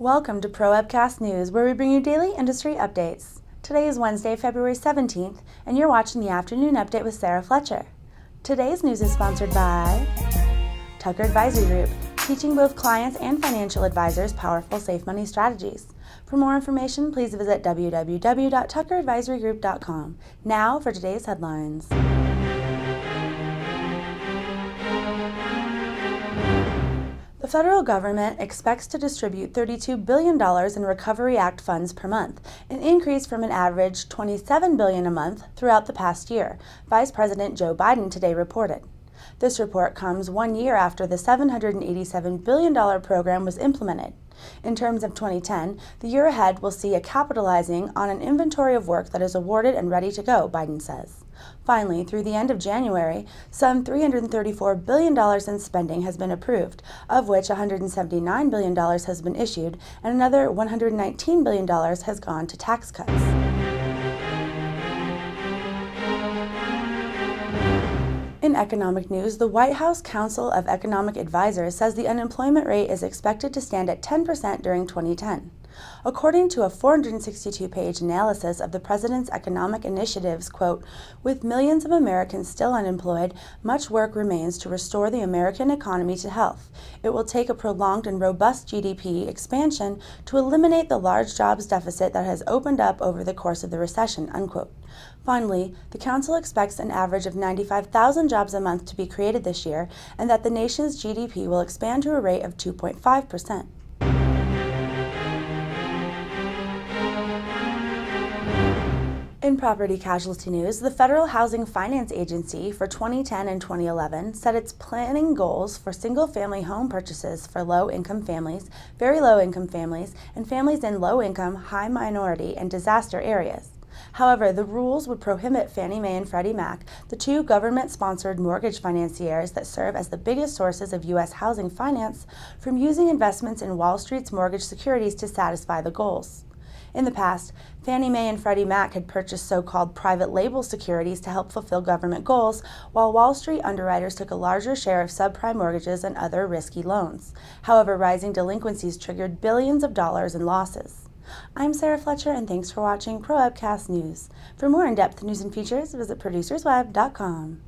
Welcome to ProWebcast News, where we bring you daily industry updates. Today is Wednesday, February 17th, and you're watching the Afternoon Update with Sarah Fletcher. Today's news is sponsored by Tucker Advisory Group, teaching both clients and financial advisors powerful safe money strategies. For more information, please visit www.tuckeradvisorygroup.com. Now for today's headlines. The federal government expects to distribute $32 billion in Recovery Act funds per month, an increase from an average $27 billion a month throughout the past year, Vice President Joe Biden today reported. This report comes 1 year after the $787 billion program was implemented. In terms of 2010, the year ahead will see a capitalizing on an inventory of work that is awarded and ready to go, Biden says. Finally, through the end of January, some $334 billion in spending has been approved, of which $179 billion has been issued and another $119 billion has gone to tax cuts. In economic news, the White House Council of Economic Advisors says the unemployment rate is expected to stand at 10% during 2010. According to a 462-page analysis of the president's economic initiatives, quote, with millions of Americans still unemployed, much work remains to restore the American economy to health. It will take a prolonged and robust GDP expansion to eliminate the large jobs deficit that has opened up over the course of the recession, unquote. Finally, the council expects an average of 95,000 jobs a month to be created this year, and that the nation's GDP will expand to a rate of 2.5%. In property casualty news, the Federal Housing Finance Agency for 2010 and 2011 set its planning goals for single-family home purchases for low-income families, very low-income families, and families in low-income, high-minority, and disaster areas. However, the rules would prohibit Fannie Mae and Freddie Mac, the two government-sponsored mortgage financiers that serve as the biggest sources of U.S. housing finance, from using investments in Wall Street's mortgage securities to satisfy the goals. In the past, Fannie Mae and Freddie Mac had purchased so-called private label securities to help fulfill government goals, while Wall Street underwriters took a larger share of subprime mortgages and other risky loans. However, rising delinquencies triggered billions of dollars in losses. I'm Sarah Fletcher, and thanks for watching ProWebcast News. For more in-depth news and features, visit producersweb.com.